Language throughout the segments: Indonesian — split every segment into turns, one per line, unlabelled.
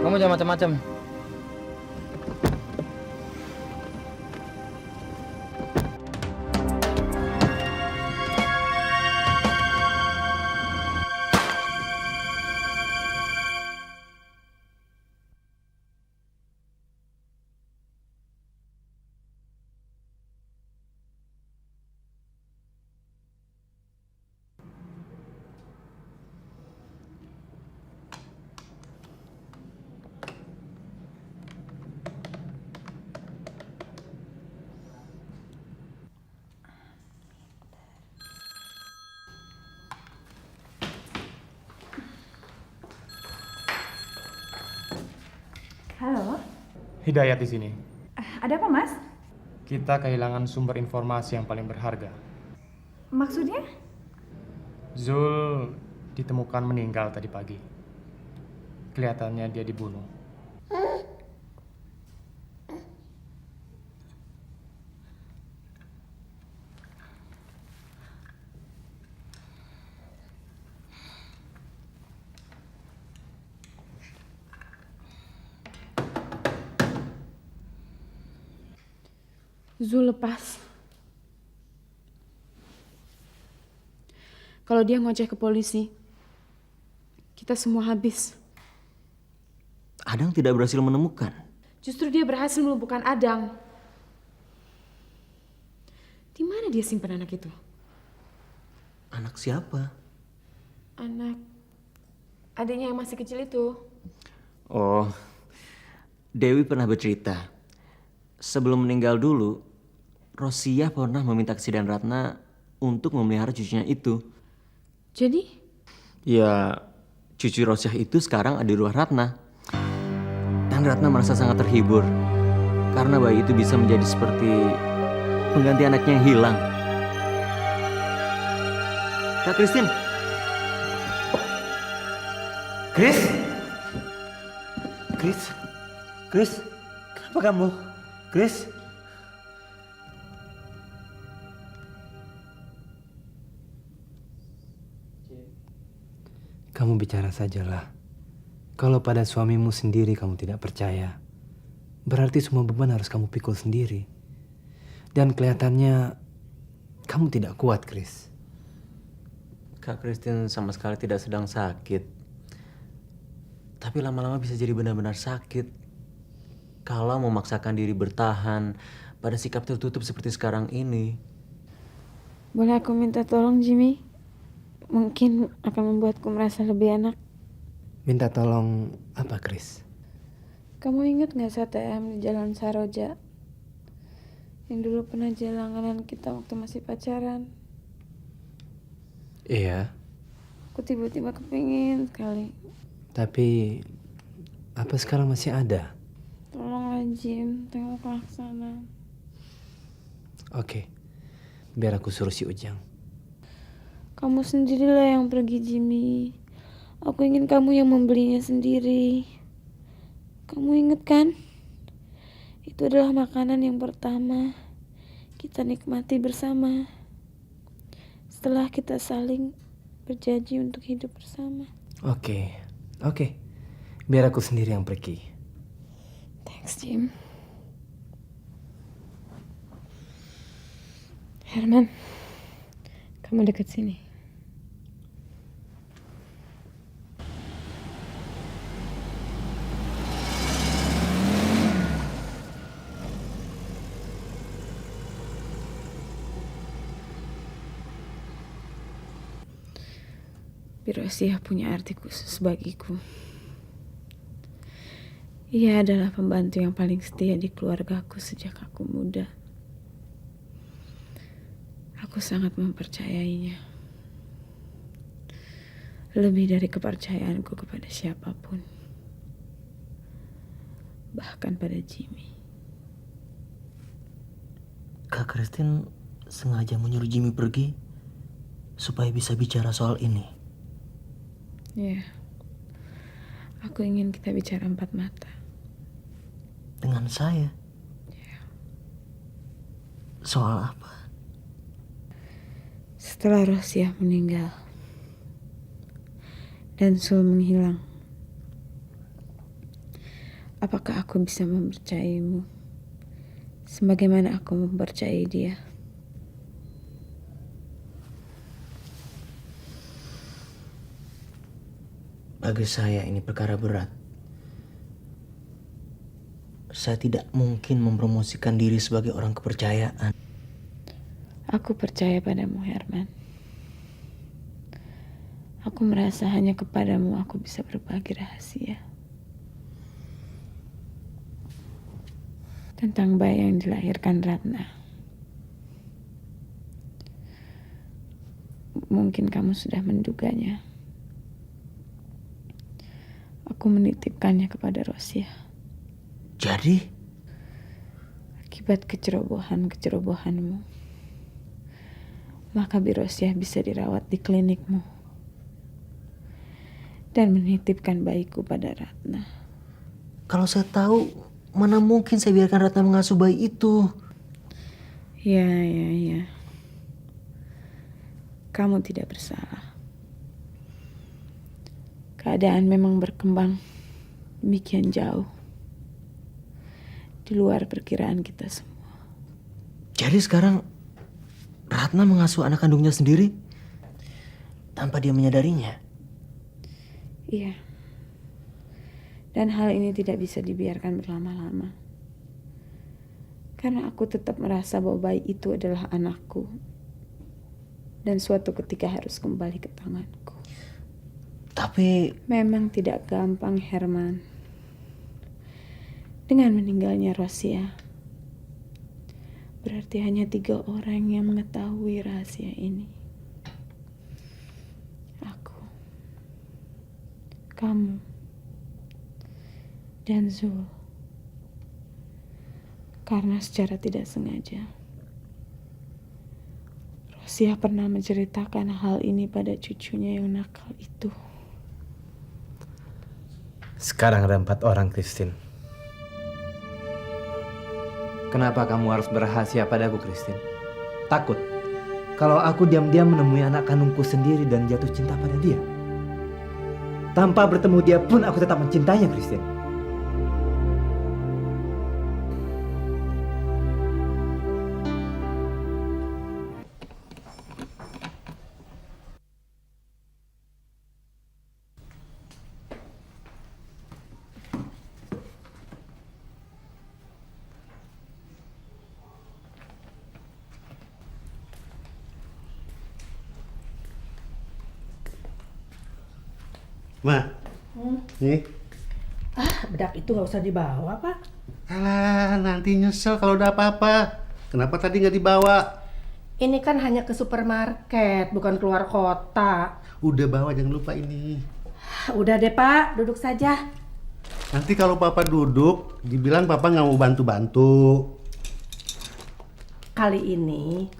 Kamu jangan macam-macam.
Halo,
Hidayat di sini.
ada apa mas?
Kita kehilangan sumber informasi yang paling berharga.
Maksudnya?
Zul ditemukan meninggal tadi pagi. Kelihatannya dia dibunuh.
Zul lepas. Kalau dia ngoceh ke polisi, kita semua habis.
Adang tidak berhasil menemukan.
Justru dia berhasil melumpuhkan Adang. Di mana dia simpan anak itu?
Anak siapa?
Anak adiknya yang masih kecil itu.
Oh, Dewi pernah bercerita. Sebelum meninggal dulu, Rosia pernah meminta ke Dan Ratna untuk memelihara cucunya itu.
Jadi?
Ya, cucu Rosia itu sekarang ada di rumah Ratna. Dan Ratna merasa sangat terhibur karena bayi itu bisa menjadi seperti pengganti anaknya yang hilang. Kak Christine. Chris? Chris? Chris? Kenapa kamu? Chris?
Kamu bicara sajalah. Kalau pada suamimu sendiri kamu tidak percaya, berarti semua beban harus kamu pikul sendiri. Dan kelihatannya kamu tidak kuat, Chris.
Kak Christine sama sekali tidak sedang sakit. Tapi lama-lama bisa jadi benar-benar sakit. Kalau memaksakan diri bertahan pada sikap tertutup seperti sekarang ini.
Boleh aku minta tolong, Jimmy? Mungkin akan membuatku merasa lebih enak.
Minta tolong apa, Chris?
Kamu ingat gak STM di Jalan Saroja? Yang dulu pernah jadi langganan kita waktu masih pacaran.
Iya,
Aku tiba-tiba kepingin sekali.
tapi apa sekarang masih ada?
Tolonglah Jim, tengoklah ke sana.
Oke, biar aku suruh si Ujang.
Kamu sendirilah yang pergi, Jimmy. Aku ingin kamu yang membelinya sendiri. Kamu ingat kan? Itu adalah makanan yang pertama kita nikmati bersama. Setelah kita saling berjanji untuk hidup bersama.
Oke, biar aku sendiri yang pergi.
Thanks, Jim. Herman, kamu dekat sini. Rosia punya arti khusus bagiku. Ia adalah pembantu yang paling setia di keluargaku sejak aku muda. Aku sangat mempercayainya. Lebih dari kepercayaanku kepada siapapun. Bahkan pada Jimmy.
Kak Christine sengaja menyuruh Jimmy pergi supaya bisa bicara soal ini.
Ya, aku ingin kita bicara empat mata.
Dengan saya?
Ya.
Soal apa?
Setelah Rosia meninggal dan Sul menghilang, apakah aku bisa mempercayaimu sebagaimana aku mempercayai dia?
Bagi saya ini perkara berat. Saya tidak mungkin mempromosikan diri sebagai orang kepercayaan.
Aku percaya padamu, Herman. Aku merasa hanya kepadamu aku bisa berbagi rahasia tentang bayi yang dilahirkan Ratna. Mungkin kamu sudah menduganya. Aku menitipkannya kepada Rosia.
Jadi,
Akibat kecerobohanmu, maka Rosia bisa dirawat di klinikmu dan menitipkan bayiku pada Ratna.
kalau saya tahu, mana mungkin saya biarkan Ratna mengasuh bayi itu.
Ya. Kamu tidak bersalah. Keadaan memang berkembang demikian jauh di luar perkiraan kita semua.
Jadi sekarang Ratna mengasuh anak kandungnya sendiri tanpa dia menyadarinya.
Iya. Dan hal ini tidak bisa dibiarkan berlama-lama. Karena aku tetap merasa bahwa bayi itu adalah anakku. Dan suatu ketika harus kembali ke tanganku.
Tapi
Memang tidak gampang, Herman. Dengan meninggalnya Rosia, berarti hanya 3 orang yang mengetahui rahasia ini. Aku, kamu, dan Zul. Karena secara tidak sengaja, Rosia pernah menceritakan hal ini pada cucunya yang nakal itu.
Sekarang ada 4 orang, Christine. Kenapa kamu harus berrahasia padaku, Christine? Takut kalau aku diam-diam menemui anak kandungku sendiri dan jatuh cinta pada dia? Tanpa bertemu dia pun aku tetap mencintainya, Christine.
Ma, nih.
Bedak itu nggak usah dibawa, Pak.
Alah, nanti nyesel kalau udah apa-apa. Kenapa tadi nggak dibawa?
Ini kan hanya ke supermarket, bukan keluar kota.
Udah bawa, jangan lupa ini.
Udah deh, Pak, duduk saja.
Nanti kalau papa duduk, dibilang papa nggak mau bantu-bantu.
Kali ini,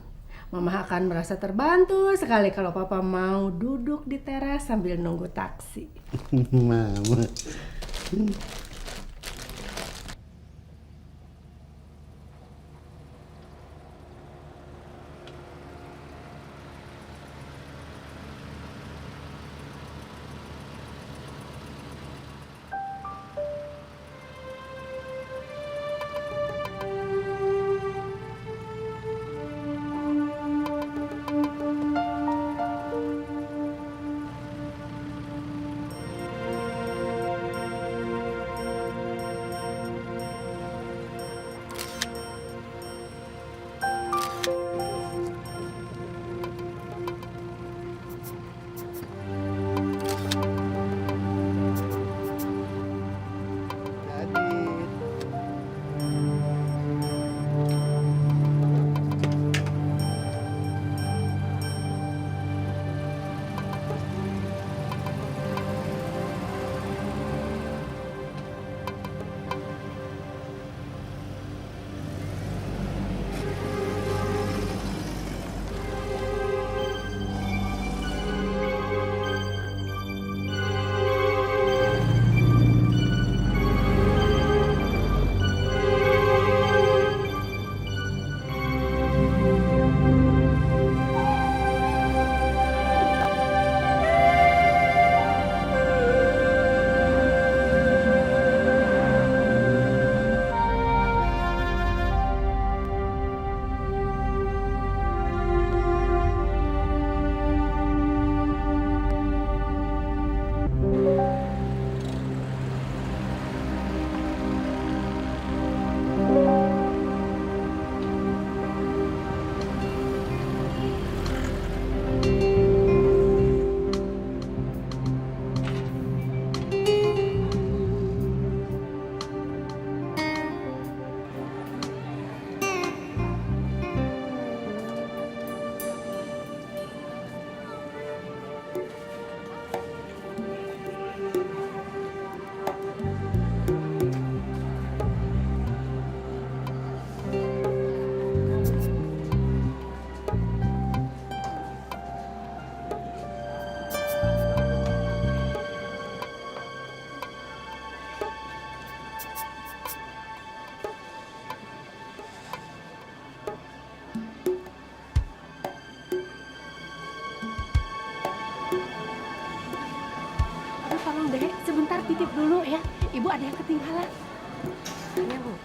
Mama akan merasa terbantu sekali kalau Papa mau duduk di teras sambil nunggu taksi.
Mama.
tolong deh, sebentar titip dulu ya. Ibu ada yang ketinggalan. Ya, Bu.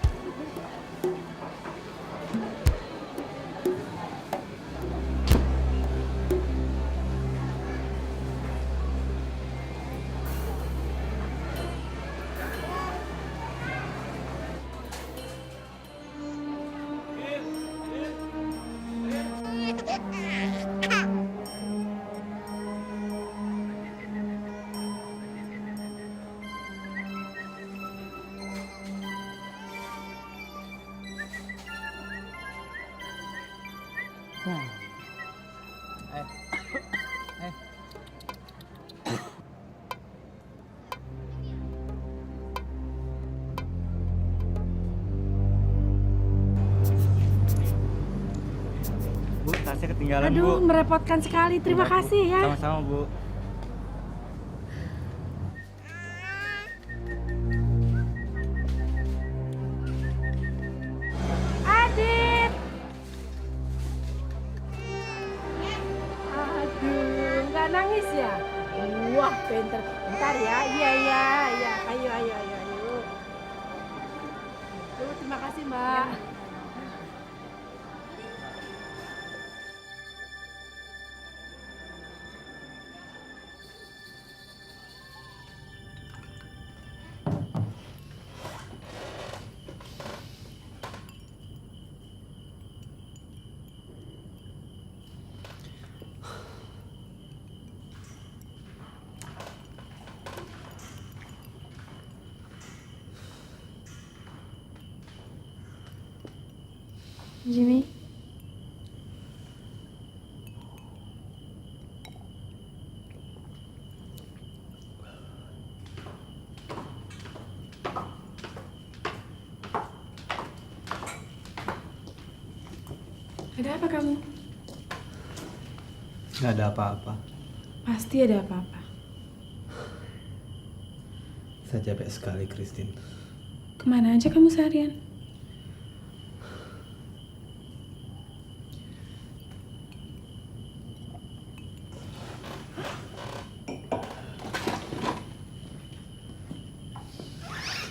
Bu, tasnya ketinggalan, Bu.
Aduh, merepotkan sekali. Terima
Enggak, Bu.
kasih ya.
Sama-sama, Bu.
Adit. Aduh, nggak nangis ya? Wah, pinter. Bentar ya. Iya, iya, iya. Ayo, ayo, ayo, ayo. Aduh, terima kasih, Mbak.
Jimmy,
Ada apa kamu?
Gak ada apa-apa.
Pasti ada apa-apa.
Saya capek sekali, Christine.
Kemana aja kamu seharian?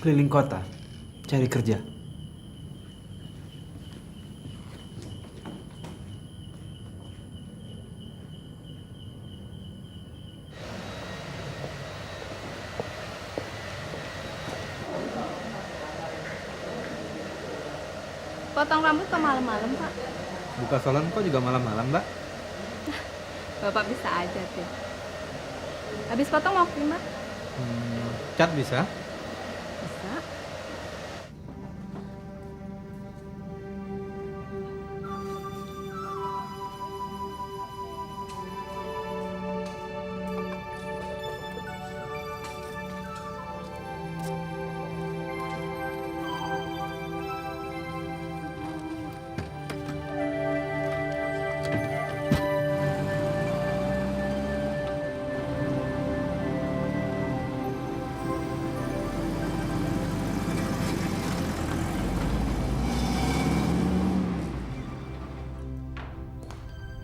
Keliling kota, cari kerja.
Potong rambut kok malam-malam, Pak?
Buka salon kok juga malam-malam, Mbak?
Bapak bisa aja sih. Habis potong mau kemana?
Cat bisa?
Bisa.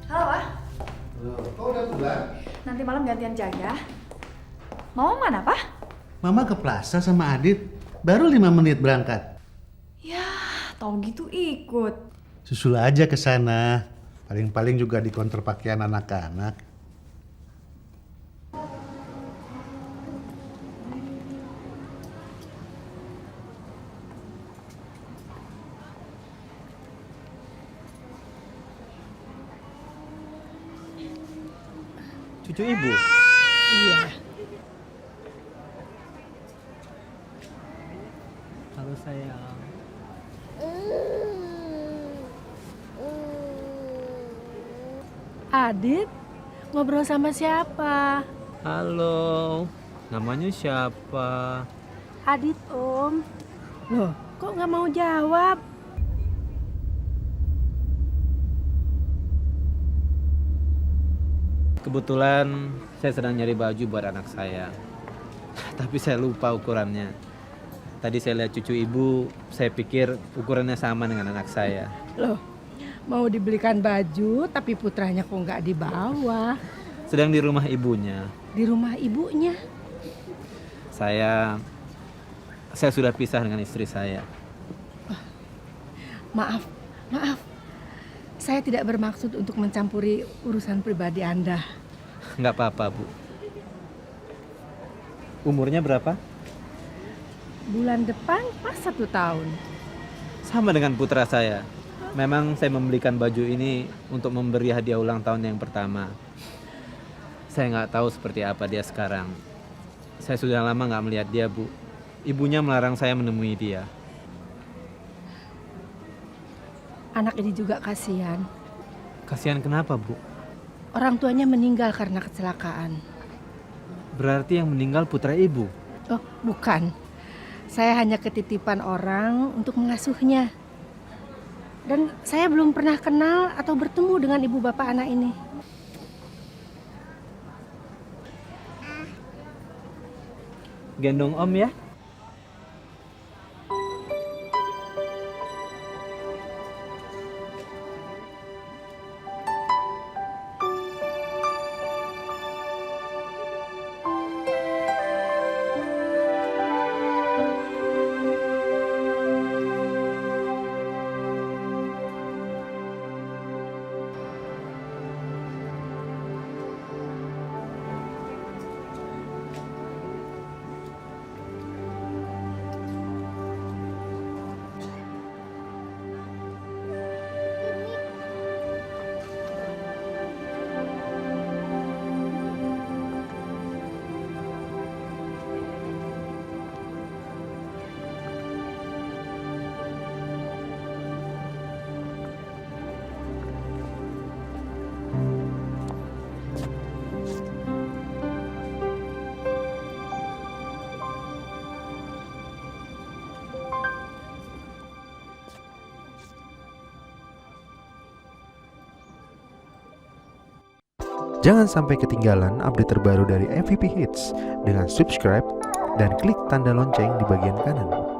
Halo, Wah.
Kau udah pulang?
Nanti malam gantian jaga. Mau mana, Pak?
Mama ke plaza sama Adit. Baru 5 menit berangkat.
Ya, tau gitu ikut.
Susul aja ke sana. Paling-paling juga di counter pakaian anak-anak.
Cucu Ibu.
Iya.
Halo, sayang.
Adit, ngobrol sama siapa?
Halo, namanya siapa?
Adit, Om. Loh, kok nggak mau jawab?
Kebetulan saya sedang nyari baju buat anak saya. Tapi saya lupa ukurannya. Tadi saya lihat cucu ibu, saya pikir ukurannya sama dengan anak saya.
Loh, mau dibelikan baju tapi putranya kok nggak dibawa?
Sedang di rumah ibunya.
Di rumah ibunya.
Saya sudah pisah dengan istri saya.
Maaf, maaf. Saya tidak bermaksud untuk mencampuri urusan pribadi Anda.
Nggak apa-apa, Bu. Umurnya berapa?
Bulan depan pas 1 tahun.
Sama dengan putra saya. Memang saya membelikan baju ini untuk memberi hadiah ulang tahun yang pertama. Saya nggak tahu seperti apa dia sekarang. Saya sudah lama nggak melihat dia, Bu. Ibunya melarang saya menemui dia.
Anak ini juga kasihan.
Kasihan kenapa, Bu?
Orang tuanya meninggal karena kecelakaan.
Berarti yang meninggal putra ibu?
Oh, bukan. Saya hanya ketitipan orang untuk mengasuhnya. Dan saya belum pernah kenal atau bertemu dengan ibu bapak anak ini.
Gendong Om ya.
Jangan sampai ketinggalan update terbaru dari MVP Hits dengan subscribe dan klik tanda lonceng di bagian kanan.